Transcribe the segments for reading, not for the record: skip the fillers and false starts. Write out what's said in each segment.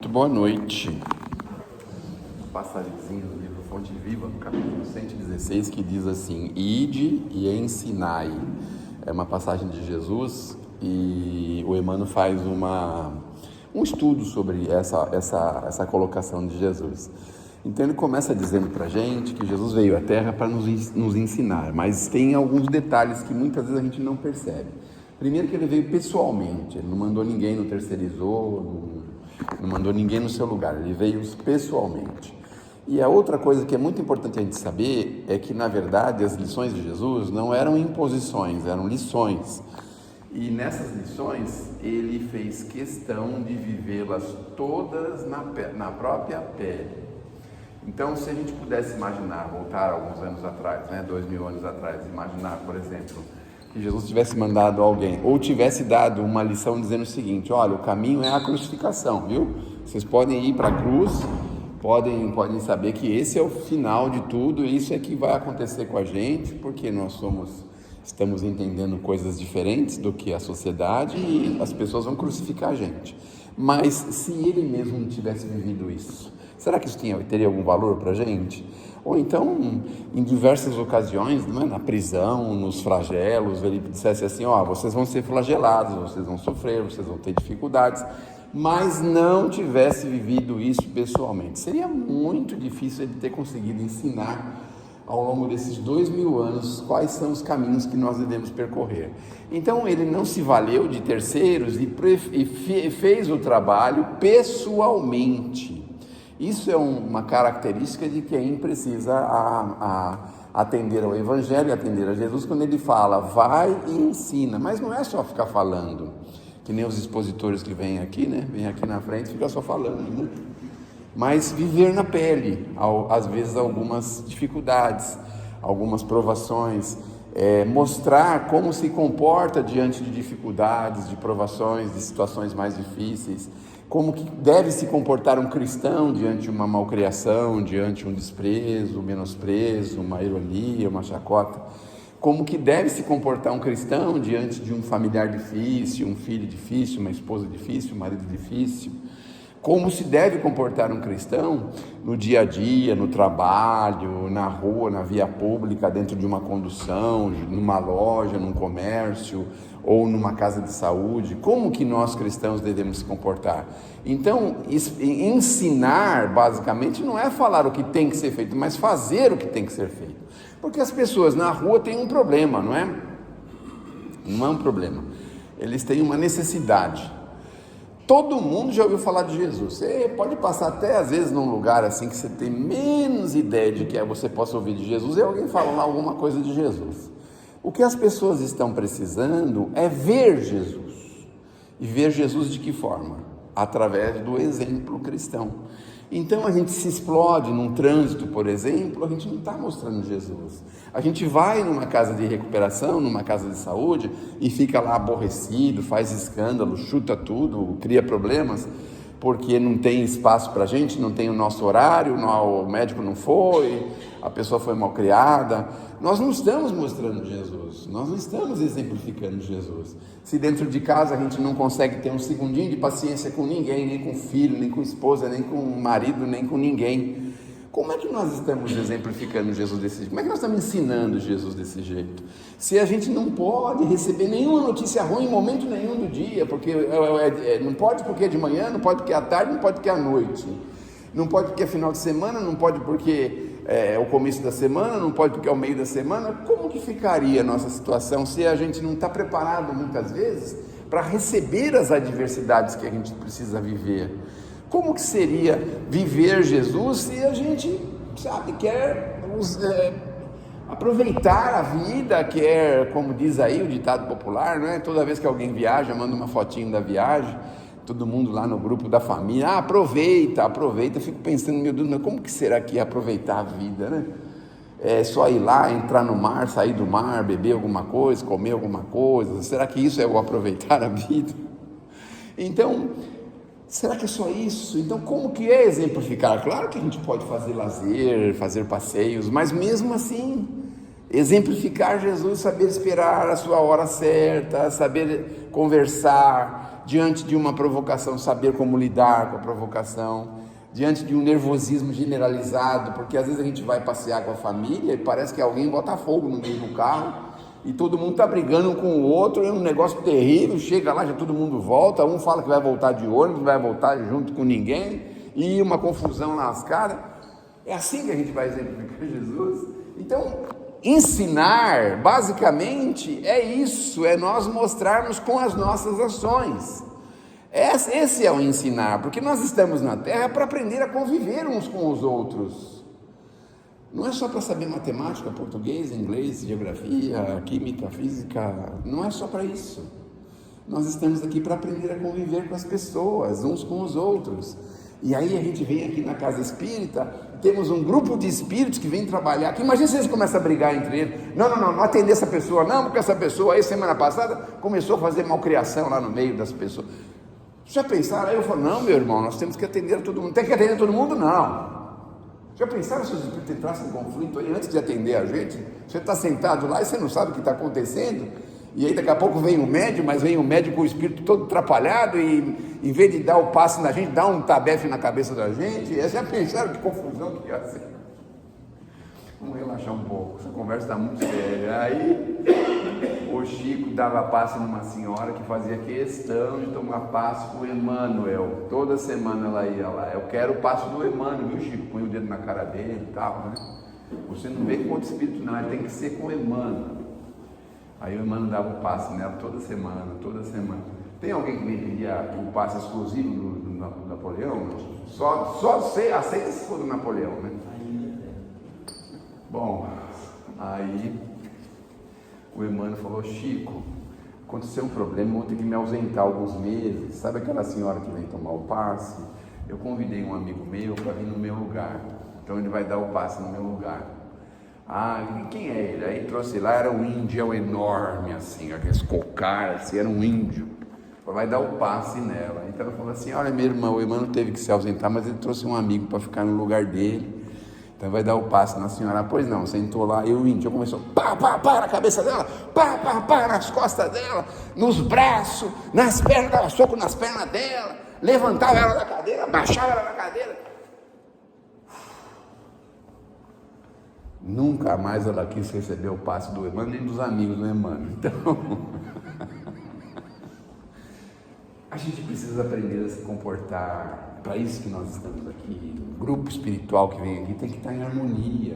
Muito boa noite. Passagemzinho do livro Fonte Viva, no capítulo 116, que diz assim: Ide e ensinai. É uma passagem de Jesus e o Emmanuel faz um estudo sobre essa colocação de Jesus. Então ele começa dizendo para a gente que Jesus veio à Terra para nos ensinar, mas tem alguns detalhes que muitas vezes a gente não percebe. Primeiro que ele veio pessoalmente, ele não mandou ninguém, não terceirizou, não mandou ninguém no seu lugar, ele veio pessoalmente. E a outra coisa que é muito importante a gente saber é que, na verdade, as lições de Jesus não eram imposições, eram lições. E nessas lições, ele fez questão de vivê-las todas na própria pele. Então, se a gente pudesse imaginar, voltar alguns anos atrás, 2000 anos atrás, imaginar, por exemplo, que Jesus tivesse mandado alguém, ou tivesse dado uma lição dizendo o seguinte: olha, o caminho é a crucificação, viu? Vocês podem ir para a cruz, podem saber que esse é o final de tudo, e isso é que vai acontecer com a gente, porque estamos entendendo coisas diferentes do que a sociedade e as pessoas vão crucificar a gente. Mas se ele mesmo não tivesse vivido isso, será que isso teria algum valor para a gente? Ou então, em diversas ocasiões, na prisão, nos flagelos, ele dissesse assim: vocês vão ser flagelados, vocês vão sofrer, vocês vão ter dificuldades, mas não tivesse vivido isso pessoalmente. Seria muito difícil ele ter conseguido ensinar ao longo desses 2000 anos quais são os caminhos que nós devemos percorrer. Então ele não se valeu de terceiros e fez o trabalho pessoalmente. Isso é uma característica de quem precisa atender ao Evangelho, atender a Jesus, quando ele fala, vai e ensina. Mas não é só ficar falando, que nem os expositores que vêm aqui, vêm aqui na frente e ficam só falando, Mas viver na pele, às vezes algumas dificuldades, algumas provações, mostrar como se comporta diante de dificuldades, de provações, de situações mais difíceis, como que deve se comportar um cristão diante de uma malcriação, diante de um desprezo, um menosprezo, uma ironia, uma chacota, como que deve se comportar um cristão diante de um familiar difícil, um filho difícil, uma esposa difícil, um marido difícil, como se deve comportar um cristão no dia a dia, no trabalho, na rua, na via pública, dentro de uma condução, numa loja, num comércio ou numa casa de saúde. Como que nós cristãos devemos se comportar? Então, ensinar, basicamente, não é falar o que tem que ser feito, mas fazer o que tem que ser feito. Porque as pessoas na rua têm um problema, não é? Não é um problema. Eles têm uma necessidade. Todo mundo já ouviu falar de Jesus. Você pode passar até às vezes num lugar assim que você tem menos ideia de que você possa ouvir de Jesus e alguém fala lá alguma coisa de Jesus. O que as pessoas estão precisando é ver Jesus. E ver Jesus de que forma? Através do exemplo cristão. Então a gente se explode num trânsito, por exemplo, a gente não está mostrando Jesus. A gente vai numa casa de recuperação, numa casa de saúde e fica lá aborrecido, faz escândalo, chuta tudo, cria problemas, porque não tem espaço para a gente, não tem o nosso horário, o médico não foi, a pessoa foi mal criada. Nós não estamos mostrando Jesus, nós não estamos exemplificando Jesus. Se dentro de casa a gente não consegue ter um segundinho de paciência com ninguém, nem com filho, nem com esposa, nem com marido, nem com ninguém, como é que nós estamos exemplificando Jesus desse jeito? Como é que nós estamos ensinando Jesus desse jeito? Se a gente não pode receber nenhuma notícia ruim em momento nenhum do dia, porque não pode porque é de manhã, não pode porque é à tarde, não pode porque é à noite, não pode porque é final de semana, não pode porque é o começo da semana, não pode porque é o meio da semana. Como que ficaria a nossa situação se a gente não está preparado muitas vezes para receber as adversidades que a gente precisa viver? Como que seria viver Jesus se a gente, quer aproveitar a vida, quer, como diz aí o ditado popular, toda vez que alguém viaja, manda uma fotinho da viagem, todo mundo lá no grupo da família, aproveita, eu fico pensando, meu Deus, mas como que será que é aproveitar a vida, É só ir lá, entrar no mar, sair do mar, beber alguma coisa, comer alguma coisa, será que isso é o aproveitar a vida? Então, será que é só isso? Então, como que é exemplificar? Claro que a gente pode fazer lazer, fazer passeios, mas mesmo assim, exemplificar Jesus, saber esperar a sua hora certa, saber conversar, diante de uma provocação, saber como lidar com a provocação, diante de um nervosismo generalizado, porque às vezes a gente vai passear com a família e parece que alguém bota fogo no meio do carro e todo mundo está brigando um com o outro, é um negócio terrível, chega lá, já todo mundo volta, um fala que vai voltar de ônibus, não vai voltar junto com ninguém, e uma confusão lascada. É assim que a gente vai exemplificar Jesus. Então, ensinar, basicamente, é isso, é nós mostrarmos com as nossas ações. Esse é o ensinar, porque nós estamos na Terra para aprender a conviver uns com os outros. Não é só para saber matemática, português, inglês, geografia, química, física, não é só para isso. Nós estamos aqui para aprender a conviver com as pessoas, uns com os outros. E aí a gente vem aqui na casa espírita, temos um grupo de espíritos que vem trabalhar aqui. Imagina se eles começam a brigar entre eles. Não atender essa pessoa, não, porque essa pessoa aí semana passada começou a fazer malcriação lá no meio das pessoas. Já pensaram? Aí eu falo, não, meu irmão, nós temos que atender a todo mundo. Tem que atender a todo mundo? Não. Já pensaram se os espíritos entrassem em conflito aí antes de atender a gente? Você está sentado lá e você não sabe o que está acontecendo, e aí daqui a pouco vem o médium, mas vem o médium com o espírito todo atrapalhado, e em vez de dar o passe na gente, dá um tabefe na cabeça da gente. E já pensaram que confusão que ia ser? Vamos relaxar um pouco, essa conversa está muito séria. Aí o Chico dava passe numa senhora que fazia questão de tomar passe com o Emmanuel. Toda semana ela ia lá. Eu quero o passe do Emmanuel, viu, Chico? Põe o dedo na cara dele e tal, né? Você não vê com outro espírito, não, ele tem que ser com o Emmanuel. Aí o Emmanuel dava o passe nela toda semana, toda semana. Tem alguém que me pedia o passe exclusivo do Napoleão? Só aceita se for do Napoleão, né? Bom, aí o Emmanuel falou, Chico, aconteceu um problema, vou ter que me ausentar alguns meses. Sabe aquela senhora que vem tomar o passe? Eu convidei um amigo meu para vir no meu lugar, então ele vai dar o passe no meu lugar. Ah, e quem é ele? Aí trouxe lá, era um índio enorme assim, aqueles cocaras, assim, era um índio. Vai dar o passe nela. Então ela falou assim, olha, meu irmão, o Emmanuel teve que se ausentar, mas ele trouxe um amigo para ficar no lugar dele. Então vai dar o passe na senhora. Pois não, sentou lá e o índio começou pá na cabeça dela, pá nas costas dela, nos braços, nas pernas, dava soco nas pernas dela, levantava ela da cadeira, baixava ela da cadeira. Nunca mais ela quis receber o passe do Emmanuel, nem dos amigos do Emmanuel. Então a gente precisa aprender a se comportar. Para isso que nós estamos aqui. O grupo espiritual que vem aqui tem que estar em harmonia.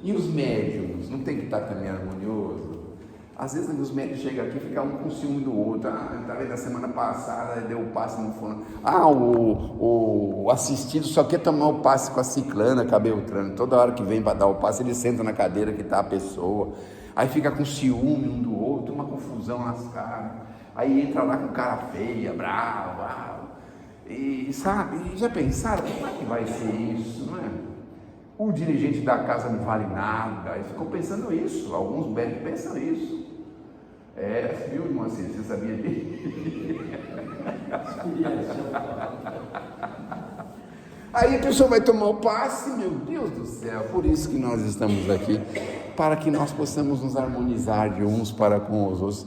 E os médiums não tem que estar também harmonioso? Às vezes os médiums chegam aqui e ficam um com ciúme do outro. Talvez da semana passada deu o passe no fulano. O assistido só quer tomar o passe com a ciclana, com a Beltrana. Toda hora que vem para dar o passe, ele senta na cadeira que está a pessoa. Aí fica com ciúme um do outro, uma confusão lascada. Aí entra lá com cara feia, bravo. E sabe, já pensaram como é que vai ser isso, não é? O dirigente da casa não vale nada. Aí ficou pensando isso, alguns médicos pensam isso. Viu, irmão, assim, você sabia disso? Aí a pessoa vai tomar o passe, meu Deus do céu. Por isso que nós estamos aqui, para que nós possamos nos harmonizar de uns para com os outros.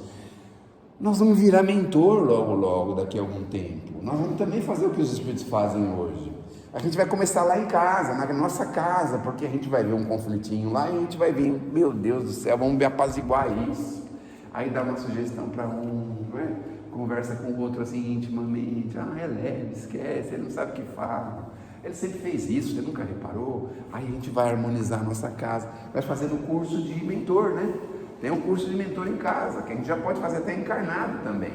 Nós vamos virar mentor logo, daqui a algum tempo. Nós vamos também fazer o que os espíritos fazem hoje. A gente vai começar lá em casa, na nossa casa, porque a gente vai ver um conflitinho lá e a gente vai ver, meu Deus do céu, vamos apaziguar isso. Aí dá uma sugestão para um, né? Conversa com o outro assim intimamente. É leve, esquece, ele não sabe o que fala. Ele sempre fez isso, você nunca reparou? Aí a gente vai harmonizar a nossa casa, vai fazendo o curso de mentor, né? Tem um curso de mentor em casa, que a gente já pode fazer até encarnado também.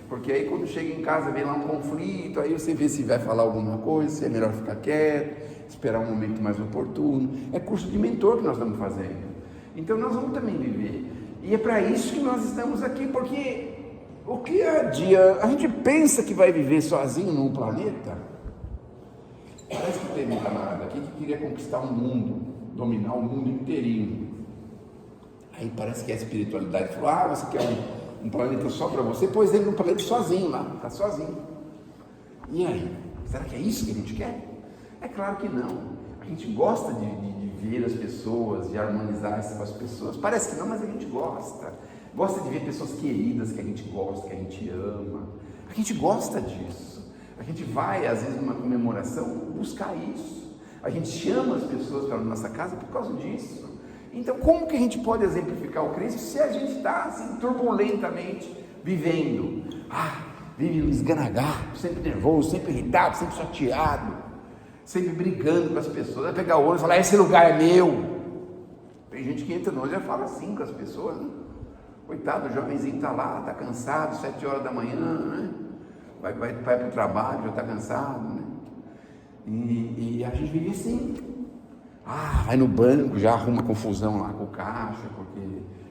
Porque aí quando chega em casa, vem lá um conflito, aí você vê se vai falar alguma coisa, se é melhor ficar quieto, esperar um momento mais oportuno. É curso de mentor que nós estamos fazendo. Então nós vamos também viver. E é para isso que nós estamos aqui, porque o que a gente pensa que vai viver sozinho num planeta. Parece que teve um camarada aqui que queria conquistar o mundo, dominar o mundo inteirinho. Aí parece que a espiritualidade falou, você quer um planeta só para você? Pôs ele no planeta sozinho lá, está sozinho. E aí? Será que é isso que a gente quer? É claro que não. A gente gosta de ver as pessoas, de harmonizar-se com as pessoas. Parece que não, mas a gente gosta. Gosta de ver pessoas queridas que a gente gosta, que a gente ama. A gente gosta disso. A gente vai, às vezes, numa comemoração, buscar isso. A gente chama as pessoas para a nossa casa por causa disso. Então, como que a gente pode exemplificar o Cristo se a gente está assim, turbulentamente vivendo? Vive um esganagar, sempre nervoso, sempre irritado, sempre chateado, sempre brigando com as pessoas. Vai pegar o ônibus e falar: esse lugar é meu. Tem gente que entra no ônibus e já fala assim com as pessoas, né? Coitado, o jovenzinho está lá, está cansado, 7 horas da manhã, né? Vai para o trabalho, já está cansado, né? E a gente vive assim. Vai no banco, já arruma confusão lá com o caixa, porque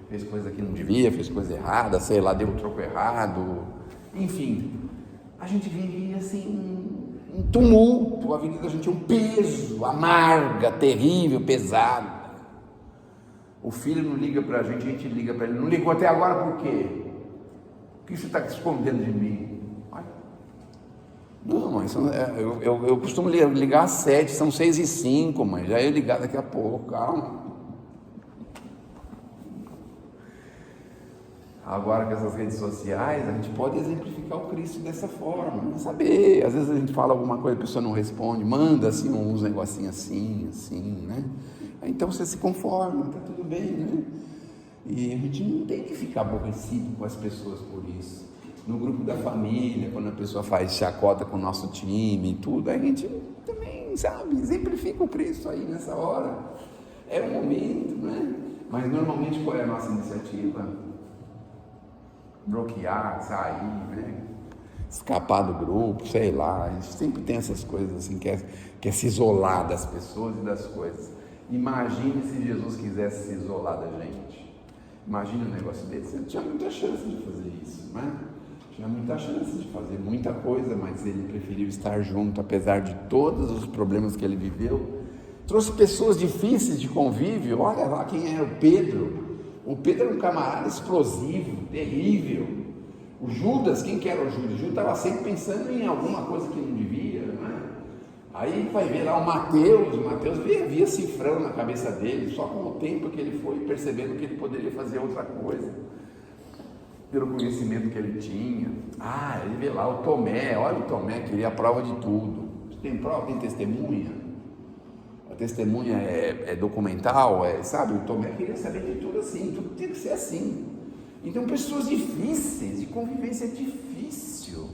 fez coisa que não devia, fez coisa errada, sei lá, deu o troco errado. Enfim, a gente vive assim, um tumulto, a vida da gente é um peso, amarga, terrível, pesada. O filho não liga pra gente, a gente liga para ele. Não ligou até agora por quê? O que você está escondendo de mim? Não, mãe, eu costumo ligar às 7, são 6h05, mãe, já ia ligar daqui a pouco, calma. Agora com essas redes sociais, a gente pode exemplificar o Cristo dessa forma, saber, às vezes a gente fala alguma coisa, a pessoa não responde, manda assim uns negocinhos assim, né? Então você se conforma, tá tudo bem, né? E a gente não tem que ficar aborrecido com as pessoas por isso. No grupo da família, quando a pessoa faz chacota com o nosso time e tudo, a gente também, sabe, exemplifica o Cristo aí nessa hora. É o momento, né? Mas normalmente qual é a nossa iniciativa? Bloquear, sair, né? Escapar do grupo, sei lá. A gente sempre tem essas coisas assim, quer se isolar das pessoas e das coisas. Imagine se Jesus quisesse se isolar da gente. Imagine um negócio desse. Ele tinha muita chance de fazer isso, né? Tinha muita chance de fazer muita coisa, mas ele preferiu estar junto, apesar de todos os problemas que ele viveu. Trouxe pessoas difíceis de convívio. Olha lá quem era o Pedro. O Pedro era um camarada explosivo, terrível. O Judas, quem que era o Judas? O Judas estava sempre pensando em alguma coisa que não devia, né? Aí vai ver lá o Mateus via cifrão na cabeça dele, só com o tempo que ele foi percebendo que ele poderia fazer outra coisa, pelo conhecimento que ele tinha. Ele vê lá o Tomé, olha o Tomé, queria a prova de tudo. Tem prova, tem testemunha. A testemunha é documental, sabe? O Tomé queria saber de tudo assim, tudo tinha que ser assim. Então, pessoas difíceis, de convivência difícil.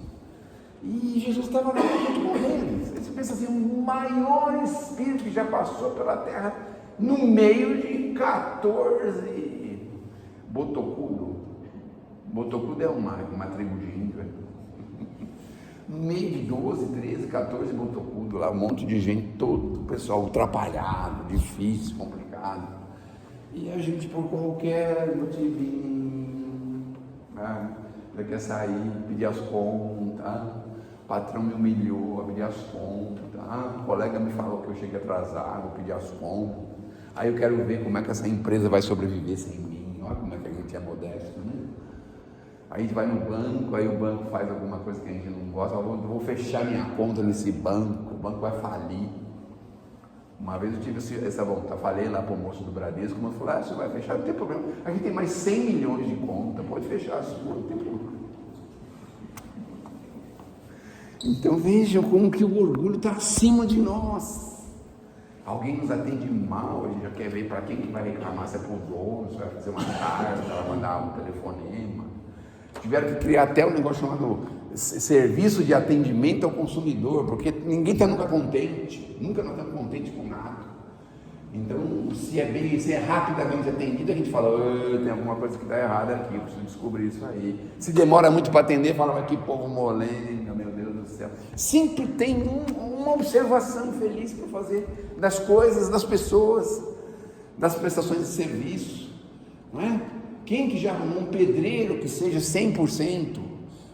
E Jesus estava lá junto com eles. Você pensa assim, o maior espírito que já passou pela terra, no meio de 14 botocudo. Botocudo é uma tribo de índio. No meio de 12, 13, 14 botocudo lá, um monte de gente, todo o pessoal atrapalhado, difícil, complicado. E a gente, por qualquer motivinho, já quer sair, pedir as contas, o patrão me humilhou, a pedir as contas, o colega me falou que eu cheguei atrasado, vou pedir as contas. Aí eu quero ver como é que essa empresa vai sobreviver sem mim. Olha como é que a gente é modesto, né? Aí a gente vai no banco, aí o banco faz alguma coisa que a gente não gosta, eu vou fechar minha conta nesse banco, o banco vai falir. Uma vez eu tive essa vontade, falei lá para o moço do Bradesco, mas falou: você vai fechar, não tem problema, a gente tem mais 100 milhões de conta, pode fechar a sua, não tem problema. Então vejam como que o orgulho está acima de nós. Alguém nos atende mal, a gente já quer ver para quem que vai reclamar, se é para o dono, se vai fazer uma carta, vai mandar um telefonema. Tiveram que criar até um negócio chamado serviço de atendimento ao consumidor, porque ninguém está nunca contente, nunca nós estamos contentes com nada. Então, se é rapidamente atendido, a gente fala: tem alguma coisa que está errada aqui, eu preciso descobrir isso aí. Se demora muito para atender, fala: mas que povo molenga, meu Deus do céu. Sempre tem uma observação feliz para fazer das coisas, das pessoas, das prestações de serviço, não é? Quem que já arrumou um pedreiro que seja 100%?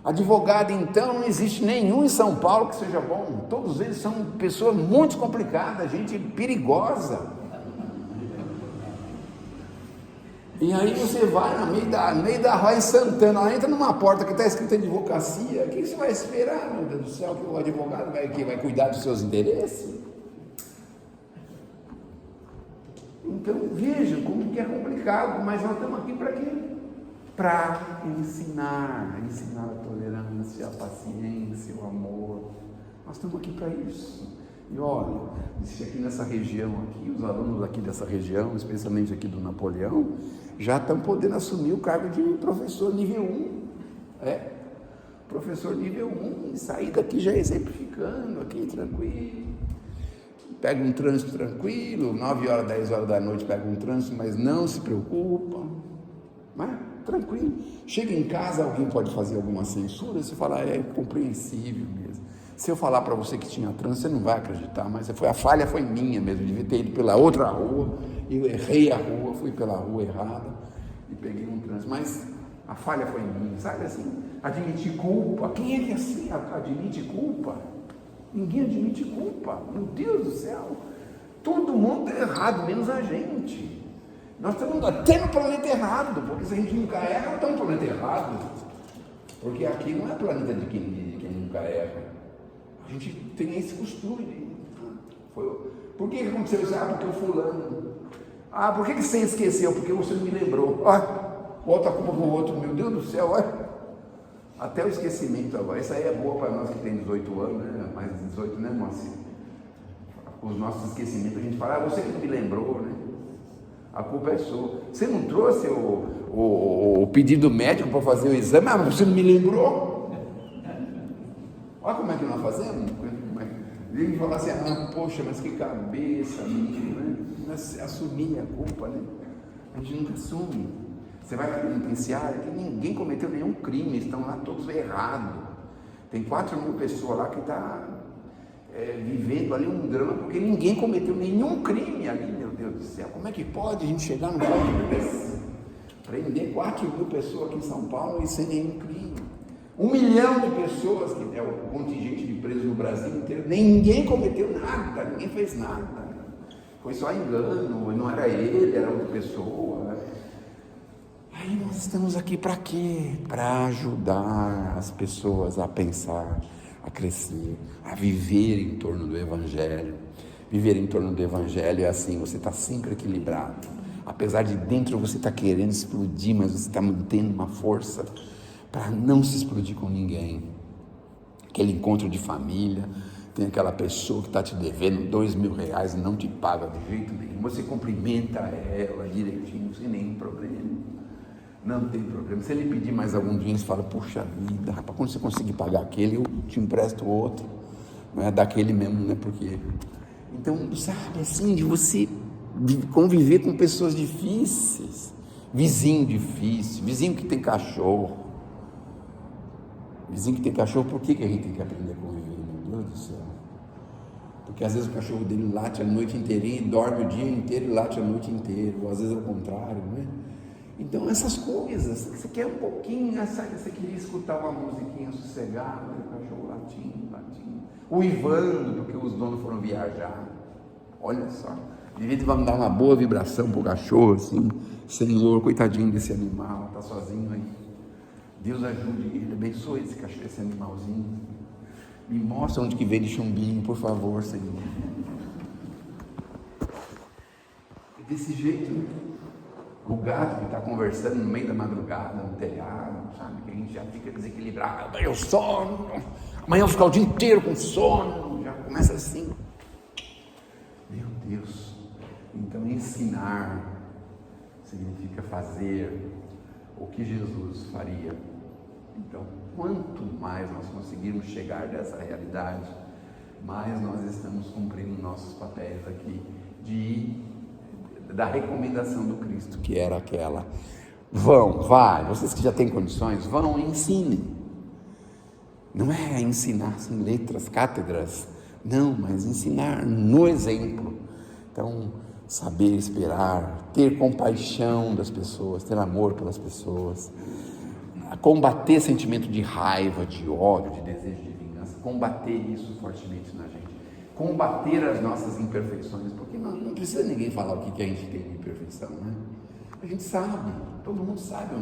Advogado, então, não existe nenhum em São Paulo que seja bom. Todos eles são pessoas muito complicadas, gente perigosa. E aí você vai no meio da rua em Santana, entra numa porta que está escrita advocacia. O que você vai esperar, meu Deus do céu? Que o advogado vai cuidar dos seus interesses? Então vejam como que é complicado, mas nós estamos aqui para quê? para ensinar a tolerância, a paciência, o amor. Nós estamos aqui para isso. E olha, disse aqui nessa região, aqui, os alunos aqui dessa região, especialmente aqui do Napoleão, já estão podendo assumir o cargo de professor nível 1. Professor nível 1, e sair daqui já exemplificando, aqui tranquilo. Pega um trânsito tranquilo, 9 horas, 10 horas da noite pega um trânsito, mas não se preocupa. Mas tranquilo. Chega em casa, alguém pode fazer alguma censura, você fala, é compreensível mesmo. Se eu falar para você que tinha trânsito, você não vai acreditar, mas a falha foi minha mesmo, devia ter ido pela outra rua, eu errei a rua, fui pela rua errada e peguei um trânsito, mas a falha foi minha, sabe assim, admitir culpa. Quem é que assim admite culpa? Ninguém admite culpa, meu Deus do céu, todo mundo é errado, menos a gente. Nós estamos até no planeta errado, porque se a gente nunca erra, nós estamos no planeta errado, porque aqui não é planeta de quem nunca erra. A gente tem esse costume. Por que aconteceu isso? Porque o fulano. Por que você esqueceu? Porque você não me lembrou. Bota a culpa com o outro, meu Deus do céu, até o esquecimento agora. Essa aí é boa para nós que tem 18 anos, né? Mais de 18, né, Moacir? Os nossos esquecimentos, a gente fala, você que não me lembrou, né? A culpa é sua. Você não trouxe o pedido médico para fazer o exame, mas você não me lembrou? Olha como é que nós fazemos. A gente fala assim, poxa, mas que cabeça minha, né? Assumir a culpa, né? A gente nunca assume. Você vai para o penitenciário, que ninguém cometeu nenhum crime, estão lá todos errados. Tem 4.000 pessoas lá que estão vivendo ali um drama, porque ninguém cometeu nenhum crime ali, meu Deus do céu. Como é que pode a gente chegar no ponto desse? Prender 4.000 pessoas aqui em São Paulo e sem nenhum crime. 1 milhão de pessoas, que é o contingente de presos no Brasil inteiro, ninguém cometeu nada, ninguém fez nada. Foi só engano, não era ele, era outra pessoa. Aí nós estamos aqui para quê? Para ajudar as pessoas a pensar, a crescer, a viver em torno do Evangelho. Viver em torno do Evangelho é assim, você está sempre equilibrado. Apesar de dentro você estar querendo explodir, mas você está mantendo uma força para não se explodir com ninguém. Aquele encontro de família, tem aquela pessoa que está te devendo R$2.000 e não te paga de jeito nenhum, você cumprimenta ela direitinho, sem nenhum problema, não tem problema. Se ele pedir mais algum dinheiro, você fala, puxa vida, rapaz, quando você conseguir pagar aquele, eu te empresto outro, não é daquele mesmo, né? Porque, então, sabe, assim, de você conviver com pessoas difíceis, vizinho difícil, vizinho que tem cachorro. Vizinho que tem cachorro, por que a gente tem que aprender a conviver? Meu Deus do céu. Porque às vezes o cachorro dele late a noite inteirinha, dorme o dia inteiro e late a noite inteira, ou às vezes é o contrário, não é? Então essas coisas, você quer um pouquinho, você queria escutar uma musiquinha sossegada, o cachorro latindo, uivando porque os donos foram viajar. Olha só, devia dar uma boa vibração pro cachorro, assim, Senhor, coitadinho desse animal, tá sozinho aí. Deus ajude ele, abençoe esse cachorro, esse animalzinho. Me mostra onde que vem de chumbinho, por favor, Senhor. E desse jeito, o gato que está conversando no meio da madrugada, no telhado, sabe? Que a gente já fica desequilibrado. Amanhã eu sono, amanhã eu vou ficar o dia inteiro com sono. Já começa assim. Meu Deus. Então ensinar significa fazer o que Jesus faria. Então, quanto mais nós conseguirmos chegar dessa realidade, mais nós estamos cumprindo nossos papéis aqui da recomendação do Cristo, que era aquela: vocês que já têm condições, vão e ensinem. Não é ensinar sem letras, cátedras, não, mas ensinar no exemplo. Então, saber esperar, ter compaixão das pessoas, ter amor pelas pessoas, combater sentimento de raiva, de ódio, de desejo de vingança, combater isso fortemente na gente, combater as nossas imperfeições, porque não precisa ninguém falar o que a gente tem de imperfeição, né? A gente sabe, todo mundo sabe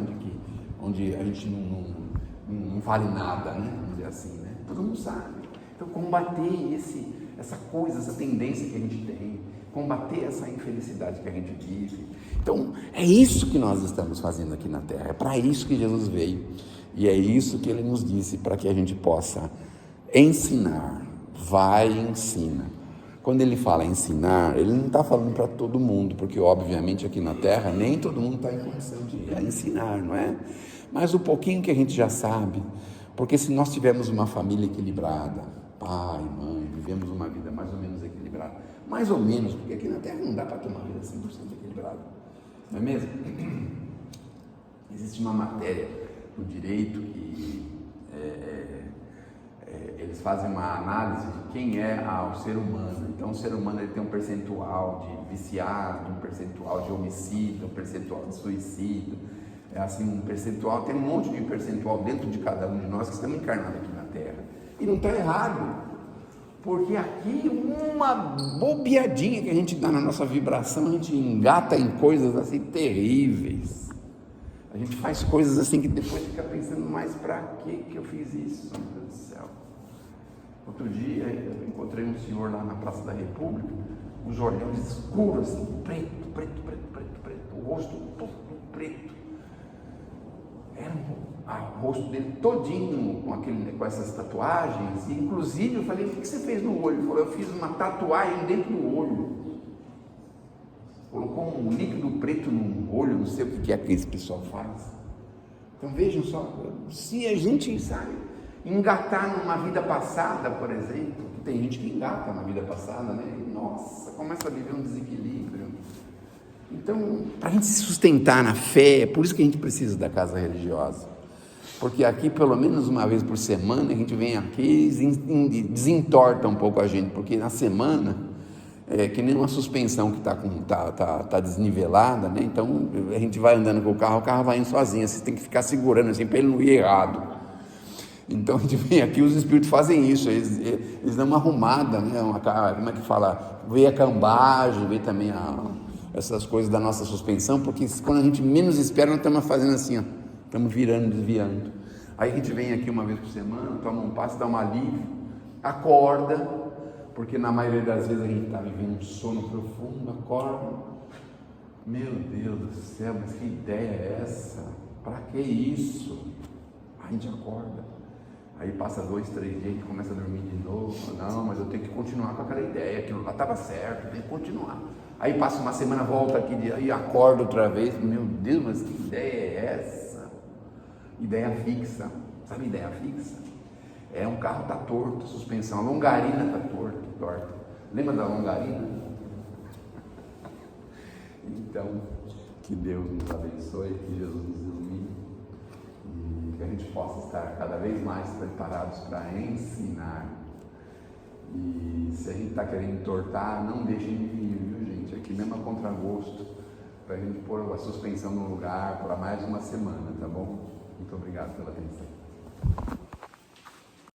onde a gente não vale nada, né? Vamos dizer assim, né? Todo mundo sabe. Então combater essa coisa, essa tendência que a gente tem, combater essa infelicidade que a gente vive, Então, é isso que nós estamos fazendo aqui na Terra, é para isso que Jesus veio, e é isso que Ele nos disse, para que a gente possa ensinar. Vai e ensina. Quando Ele fala ensinar, Ele não está falando para todo mundo, porque obviamente aqui na Terra nem todo mundo está em condição de ensinar, não é? Mas o pouquinho que a gente já sabe, porque se nós tivermos uma família equilibrada, pai, mãe, vivemos uma vida mais ou menos equilibrada, mais ou menos, porque aqui na Terra não dá para ter uma vida 100% equilibrada, não é mesmo? Existe uma matéria no direito que eles fazem uma análise de quem é o ser humano. Então o ser humano ele tem um percentual de viciado, um percentual de homicídio, um percentual de suicídio, assim, um percentual, tem um monte de percentual dentro de cada um de nós que estamos encarnados aqui na Terra, e não está errado, porque aqui uma bobeadinha que a gente dá na nossa vibração, a gente engata em coisas assim terríveis, a gente faz coisas assim que depois fica pensando, mas para que eu fiz isso, meu Deus do céu. Outro dia eu encontrei um senhor lá na Praça da República, uns olhos escuros assim, preto, o rosto todo preto, era o rosto dele todinho com essas tatuagens, e inclusive eu falei, o que você fez no olho? Ele falou, eu fiz uma tatuagem dentro do olho, colocou um líquido preto no olho, não sei o que é que esse pessoal faz. Então vejam só, se a gente sabe engatar numa vida passada, por exemplo, que tem gente que engata na vida passada, né? E, nossa, começa a viver um desequilíbrio. Então, para a gente se sustentar na fé, é por isso que a gente precisa da casa religiosa, porque aqui pelo menos uma vez por semana a gente vem aqui e desentorta um pouco a gente, porque na semana é que nem uma suspensão que tá desnivelada, né? Então a gente vai andando com o carro vai indo sozinho, você tem que ficar segurando assim para ele não ir errado. Então a gente vem aqui, os espíritos fazem isso, eles dão uma arrumada, né? Como é que fala? Vê a cambagem, vê também essas coisas da nossa suspensão, porque quando a gente menos espera, nós estamos fazendo assim, ó, estamos virando, desviando. Aí a gente vem aqui uma vez por semana, toma um passo, dá um alívio, acorda, porque na maioria das vezes a gente está vivendo um sono profundo, acorda, meu Deus do céu, mas que ideia é essa? Para que isso? A gente acorda. Aí passa 2, 3 dias, a gente começa a dormir de novo. Não, mas eu tenho que continuar com aquela ideia, aquilo lá estava certo, tem que continuar. Aí passa uma semana, volta aqui e acorda outra vez. Meu Deus, mas que ideia é essa? Ideia fixa. Sabe ideia fixa? É um carro está torto, suspensão, a longarina está torta. Lembra da longarina? Então, que Deus nos abençoe, que Jesus nos ilumine, e que a gente possa estar cada vez mais preparados para ensinar. E se a gente está querendo entortar, não deixem de vir, viu gente? Aqui mesmo a contragosto, para a gente pôr a suspensão no lugar por mais uma semana, tá bom? Muito obrigado pela atenção.